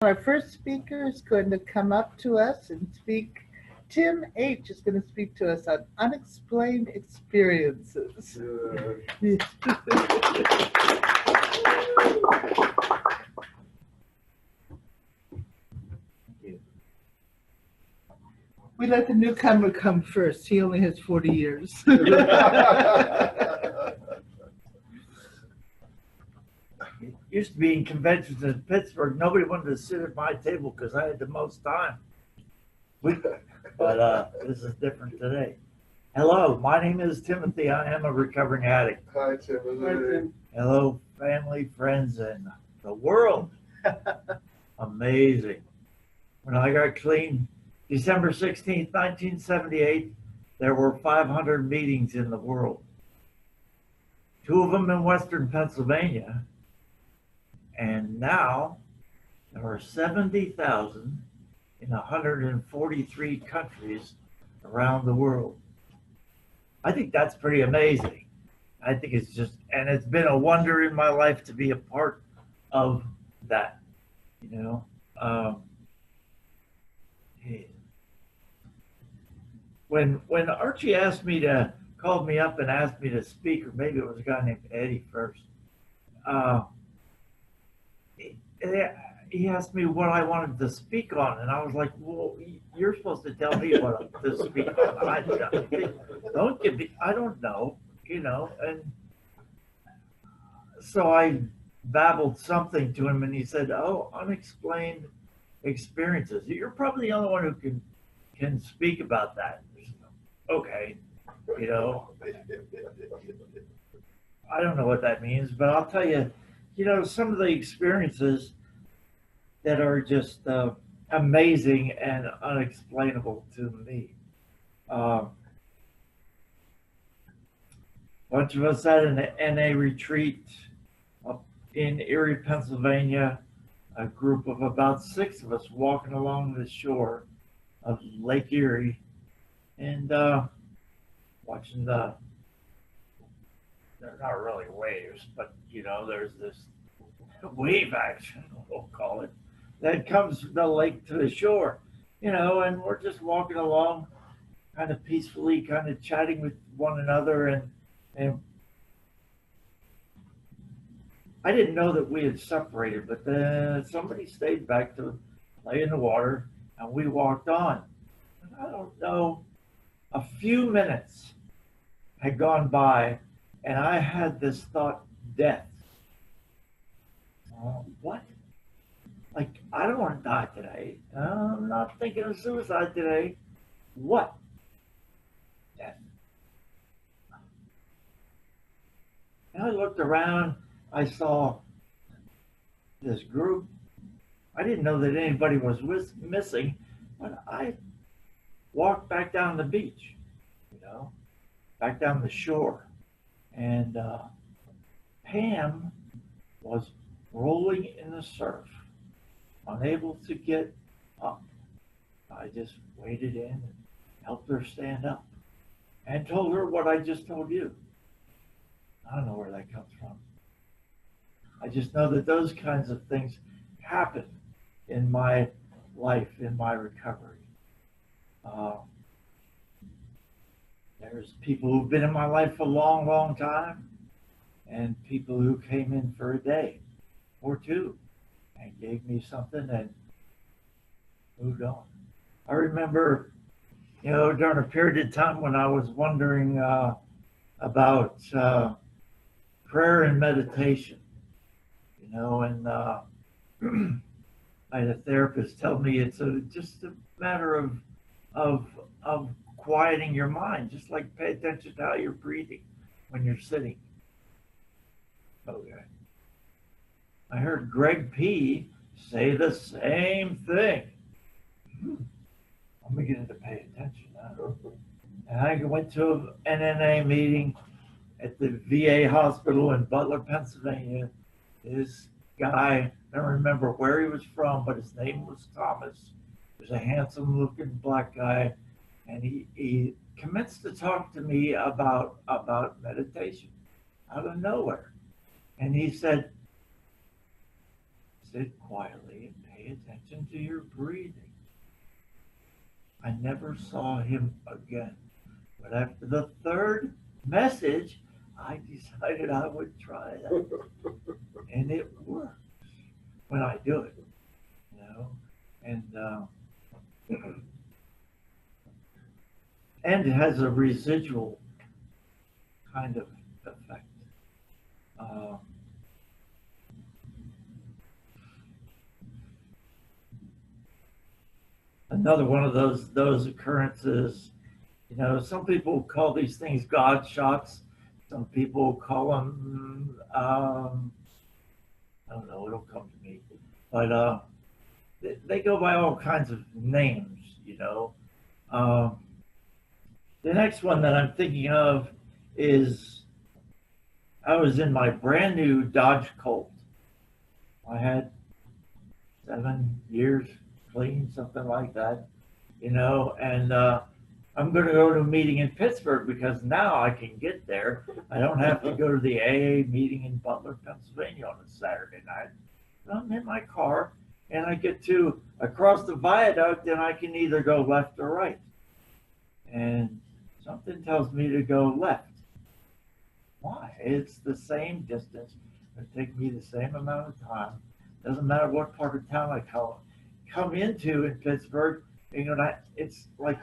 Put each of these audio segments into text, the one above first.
Our first speaker is going to come up to us and speak. Tim H. is going to speak to us on unexplained experiences. We let the newcomer come first. He only has 40 years. Used to be in conventions in Pittsburgh. Nobody wanted to sit at my table because I had the most time. But this is different today. Hello, my name is Timothy. I am a recovering addict. Hi, Timothy. Hello, family, friends, and the world. Amazing. When I got clean, December 16th, 1978, there were 500 meetings in the world. 2 of them in Western Pennsylvania. And now there are 70,000 in 143 countries around the world. I think that's pretty amazing. I think it's just, and it's been a wonder in my life to be a part of that, you know. When Archie called me up and asked me to speak, or maybe it was a guy named Eddie first, he asked me what I wanted to speak on, and I was like, well, you're supposed to tell me what to speak on. Don't give me, I don't know, you know. And so I babbled something to him, and he said, oh, unexplained experiences. You're probably the only one who can speak about that. Okay, you know. I don't know what that means, but I'll tell you, you know, some of the experiences that are just amazing and unexplainable to me. Bunch of us at an NA retreat up in Erie, Pennsylvania, a group of about 6 of us walking along the shore of Lake Erie and watching they're not really waves, but you know, there's this wave action, we'll call it, that comes from the lake to the shore, you know, and we're just walking along kind of peacefully, kind of chatting with one another, and I didn't know that we had separated, but then somebody stayed back to play in the water, and we walked on. And I don't know, a few minutes had gone by, and I had this thought, death. What? Like, I don't want to die today. I'm not thinking of suicide today. What? Death. And I looked around. I saw this group. I didn't know that anybody was missing, but I walked back down the beach, you know, back down the shore. And Pam was rolling in the surf, unable to get up. I just waded in and helped her stand up and told her what I just told you. I don't know where that comes from. I just know that those kinds of things happen in my life, in my recovery. There's people who've been in my life a long, long time, and people who came in for a day or 2 and gave me something and moved on. I remember, you know, during a period of time when I was wondering about prayer and meditation, you know, and I had a therapist tell me it's just a matter of quieting your mind, just like pay attention to how you're breathing when you're sitting. Okay. I heard Greg P. say the same thing. I'm beginning to pay attention now. And I went to an NNA meeting at the VA hospital in Butler, Pennsylvania. This guy, I don't remember where he was from, but his name was Thomas. He was a handsome looking black guy. And he commenced to talk to me about meditation out of nowhere. And he said, sit quietly and pay pay attention to your breathing. I never saw him again. But after the third message, I decided I would try that. And it works when I do it, you know. And it has a residual kind of effect. Another one of those occurrences, you know, some people call these things God shots. Some people call them, I don't know, it'll come to me. But they go by all kinds of names, you know. The next one that I'm thinking of is I was in my brand new Dodge Colt. I had 7 years clean, something like that, you know, and I'm going to go to a meeting in Pittsburgh because now I can get there. I don't have to go to the AA meeting in Butler, Pennsylvania on a Saturday night. I'm in my car and I get to across the viaduct and I can either go left or right. And something tells me to go left. Why? It's the same distance. It take me the same amount of time. Doesn't matter what part of town I come into in Pittsburgh. You know, it's like,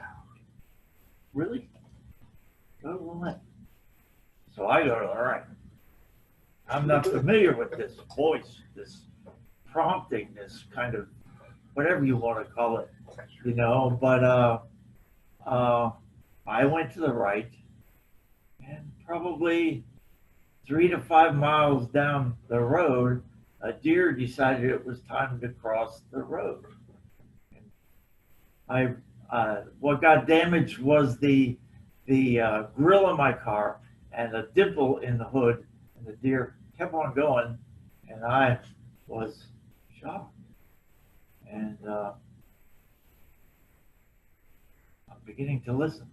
really? Go to the left. So I go to the right. I'm not familiar with this voice, this prompting, this kind of whatever you want to call it, you know. But I went to the right, and probably 3 to 5 miles down the road, a deer decided it was time to cross the road. What got damaged was the grill of my car and a dimple in the hood, and the deer kept on going, and I was shocked. And I'm beginning to listen.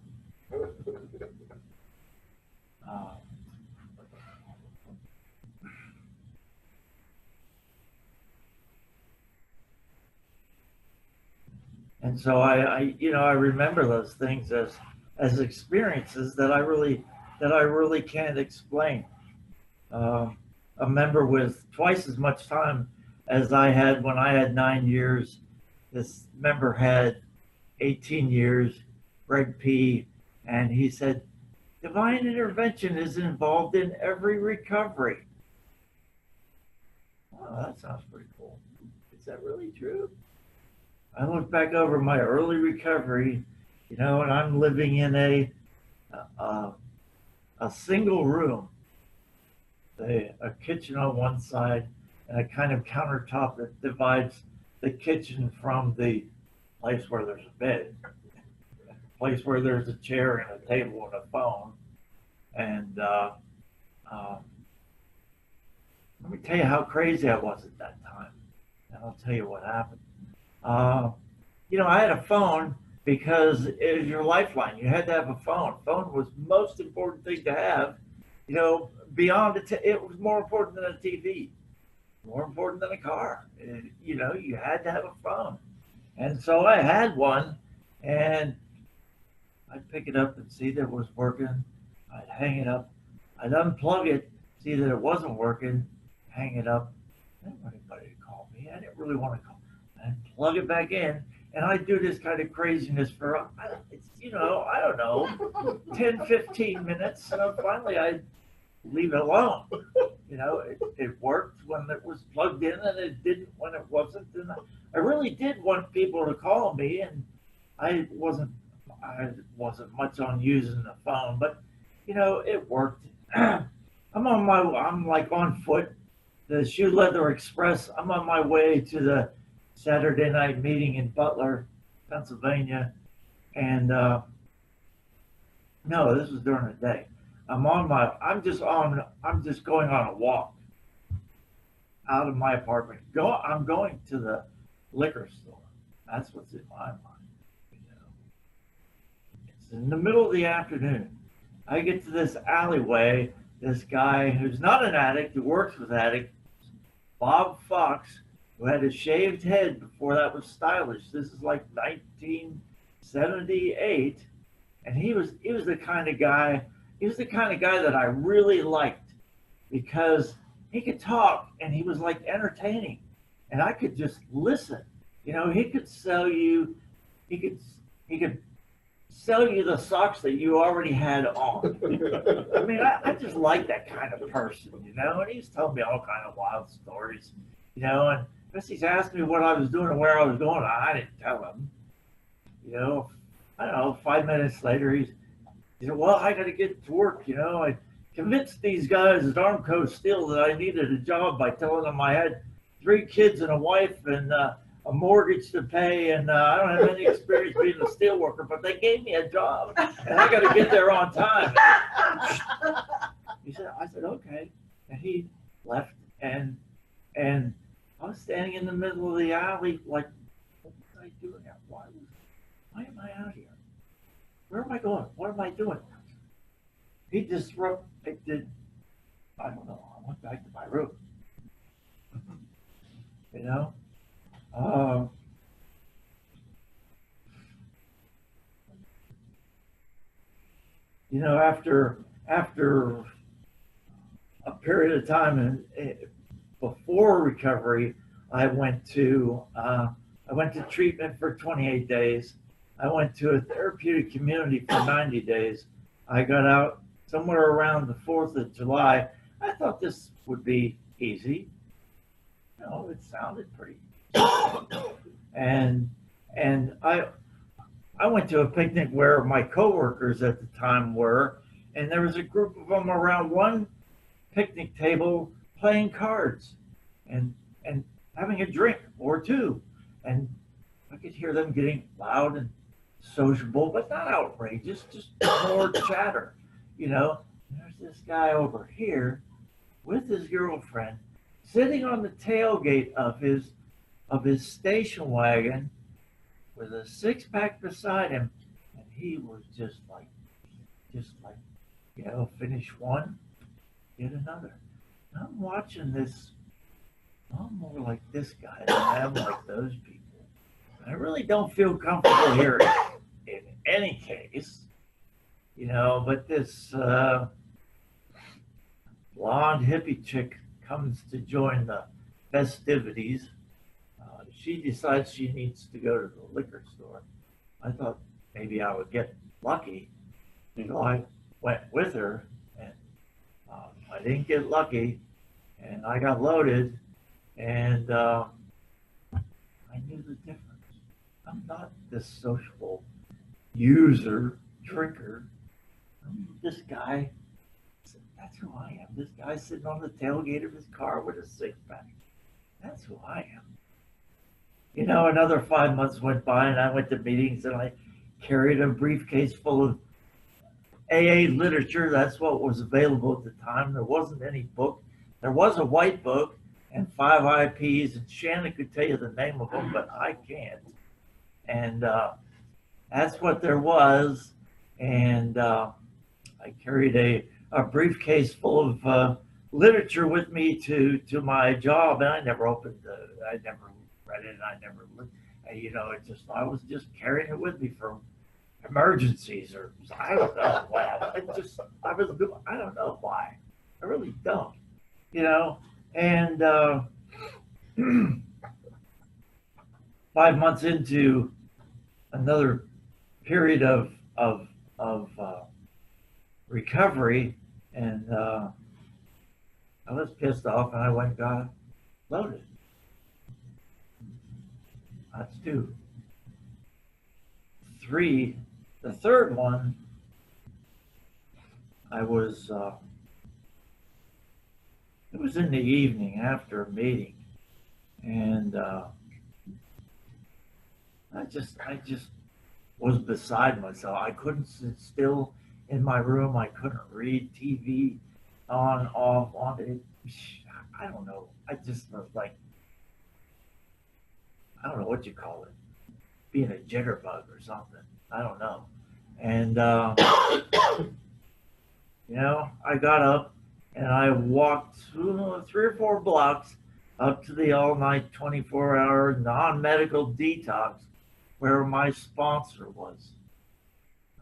And so I remember those things as experiences that I really can't explain. A member with twice as much time as I had when I had 9 years. This member had 18 years, Greg P., and he said, divine intervention is involved in every recovery. Oh, that sounds pretty cool. Is that really true? I look back over my early recovery, you know, and I'm living in a single room, a kitchen on one side, and a kind of countertop that divides the kitchen from the place where there's a bed, place where there's a chair and a table and a phone. And let me tell you how crazy I was at that time, and I'll tell you what happened. You know, I had a phone because it was your lifeline. You had to have a phone. Phone was the most important thing to have. You know, beyond it was more important than a TV, more important than a car. You know, you had to have a phone. And so I had one, and I'd pick it up and see that it was working. I'd hang it up. I'd unplug it, see that it wasn't working, hang it up. I didn't want anybody to call me. I didn't really want to call. I'd plug it back in, and I'd do this kind of craziness for, you know, I don't know, 10, 15 minutes. And finally, I'd leave it alone. You know, it worked when it was plugged in, and it didn't when it wasn't. And I really did want people to call me, and I wasn't much on using the phone, but you know, it worked. I'm like on foot, the Shoe Leather Express. I'm on my way to the Saturday night meeting in Butler, Pennsylvania, and no, this was during the day. I'm just going on a walk out of my apartment. I'm going to the liquor store. That's what's in my mind. You know, it's in the middle of the afternoon. I get to this alleyway. This guy who's not an addict, who works with addicts, Bob Fox, who had a shaved head before that was stylish. This is like 1978, and he was the kind of guy. He was the kind of guy that I really liked because he could talk and he was like entertaining, and I could just listen. You know, he could sell you. He could sell you the socks that you already had on. I mean, I just like that kind of person, you know. And he's telling me all kind of wild stories, you know. And he's asked me what I was doing and where I was going. I didn't tell him, you know. I don't know. 5 minutes later, he said, "Well, I got to get to work, you know. I convinced these guys at Armco Steel that I needed a job by telling them I had 3 kids and a wife and a mortgage to pay, and I don't have any experience being a steel worker, but they gave me a job, and I got to get there on time." I said, okay, and he left, and I was standing in the middle of the alley, like, what was I doing here? Why am I out here? Where am I going? What am I doing? He disrupted. I don't know. I went back to my room. You know. You know, after a period of time and before recovery, I went to treatment for 28 days. I went to a therapeutic community for 90 days. I got out somewhere around the 4th of July. I thought this would be easy. You know, it sounded pretty and I went to a picnic where my coworkers at the time were, and there was a group of them around one picnic table playing cards and having a drink or two, and I could hear them getting loud and sociable, but not outrageous, just more chatter, you know. There's this guy over here with his girlfriend sitting on the tailgate of his station wagon with a 6-pack beside him, and he was just like, you know, finish one, get another. I'm watching this. I'm more like this guy than I am like those people. I really don't feel comfortable here in any case, you know. But this blonde hippie chick comes to join the festivities. She decides she needs to go to the liquor store. I thought maybe I would get lucky. So I went with her, and I didn't get lucky, and I got loaded, and I knew the difference. I'm not this sociable user, drinker. I'm this guy. That's who I am. This guy sitting on the tailgate of his car with a 6-pack. That's who I am. You know, another 5 months went by, and I went to meetings, and I carried a briefcase full of AA literature. That's what was available at the time. There wasn't any book. There was a white book and 5 IPs, and Shannon could tell you the name of them, but I can't. And that's what there was. And I carried a briefcase full of literature with me to my job, and I never opened I never read it, and I never looked. You know, I was just carrying it with me for emergencies, or I don't know why. I don't know why. I really don't. You know, and 5 months into another period of recovery, and I was pissed off, and I went and got loaded. That's 2. 3, the third one, it was in the evening after a meeting, and I just was beside myself. I couldn't sit still in my room. I couldn't read TV on, off, on it. I don't know. I just was like, I don't know what you call it, being a jitterbug or something. I don't know. And, you know, I got up and I walked 3 or 4 blocks up to the all-night 24-hour non-medical detox where my sponsor was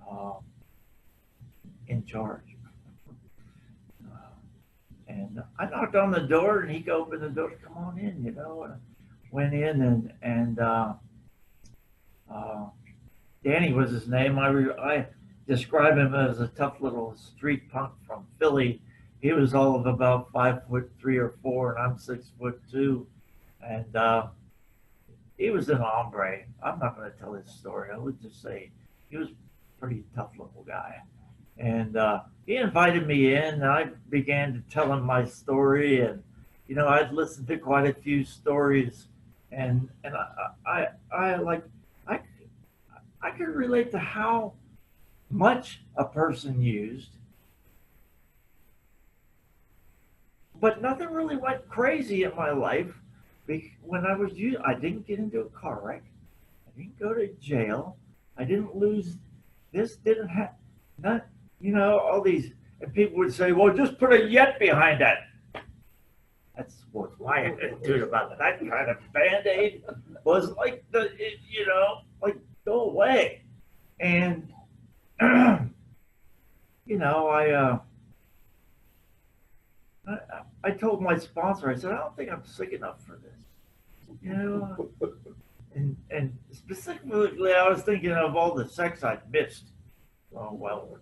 uh, in charge. And I knocked on the door, and he opened the door. Come on in, And I went in, and Danny was his name. I describe him as a tough little street punk from Philly. He was all of about 5'3" or 4", and I'm 6'2", and he was an hombre. I'm not going to tell his story. I would just say he was a pretty tough little guy. And he invited me in, and I began to tell him my story. And I'd listened to quite a few stories, and I could relate to how much a person used, but nothing really went crazy in my life. When I was used, I didn't get into a car wreck. I didn't go to jail. I didn't lose. This didn't happen. Not. All these, and people would say, well, just put a yet behind that. That's what my attitude about that kind of Band-Aid was like, like, go away. And, I told my sponsor, I said, I don't think I'm sick enough for this. And specifically, I was thinking of all the sex I'd missed. Oh, well,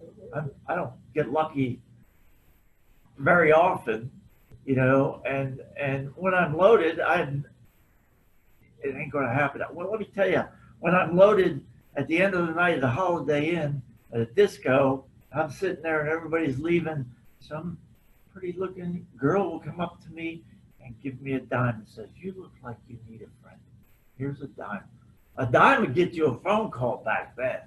I don't get lucky very often, and when I'm loaded, it ain't going to happen. Well, let me tell you, when I'm loaded at the end of the night at the Holiday Inn at a disco, I'm sitting there and everybody's leaving. Some pretty looking girl will come up to me and give me a dime and says, you look like you need a friend. Here's a dime. A dime would get you a phone call back then.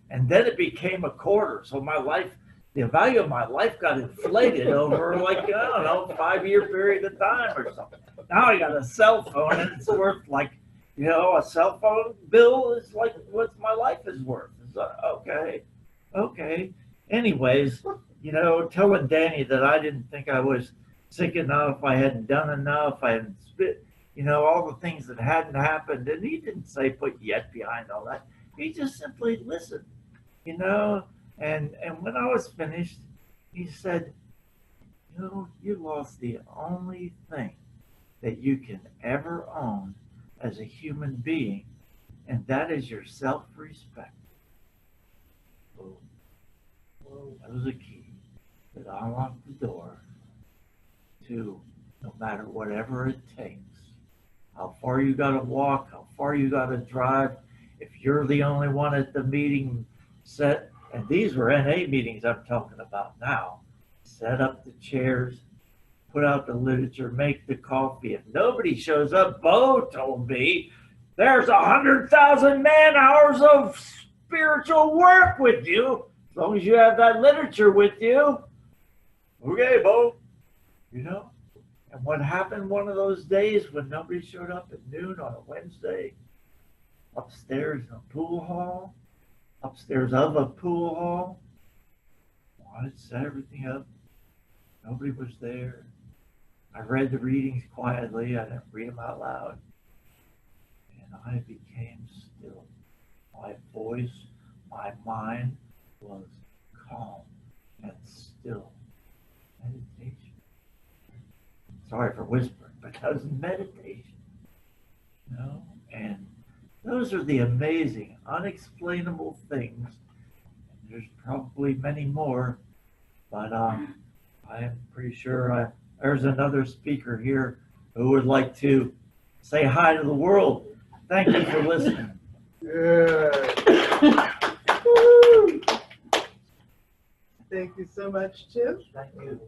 And then it became a quarter. So my life, the value of my life got inflated over like, I don't know, 5-year period of time or something. Now I got a cell phone and it's worth like, a cell phone bill is like what my life is worth. It's like, okay. Anyways, telling Danny that I didn't think I was sick enough, I hadn't done enough, I hadn't spit, all the things that hadn't happened. And he didn't say put yet behind all that. He just simply listened, and when I was finished, he said, you lost the only thing that you can ever own as a human being, and that is your self-respect. That was a key that unlocked the door to no matter whatever it takes, how far you got to walk, how far you got to drive. If you're the only one at the meeting set, and these were NA meetings I'm talking about now, set up the chairs, put out the literature, make the coffee. If nobody shows up, Bo told me, there's 100,000 man hours of spiritual work with you, as long as you have that literature with you. Okay, Bo. And what happened one of those days when nobody showed up at noon on a Wednesday? Upstairs in a pool hall, upstairs of a pool hall. Wanted to set everything up. Nobody was there. I read the readings quietly. I didn't read them out loud. And I became still. My voice, my mind was calm and still. Meditation. Sorry for whispering, but that was meditation. And those are the amazing, unexplainable things. There's probably many more, but I am pretty sure there's another speaker here who would like to say hi to the world. Thank you for listening. Yeah. Thank you so much, Tim. Thank you.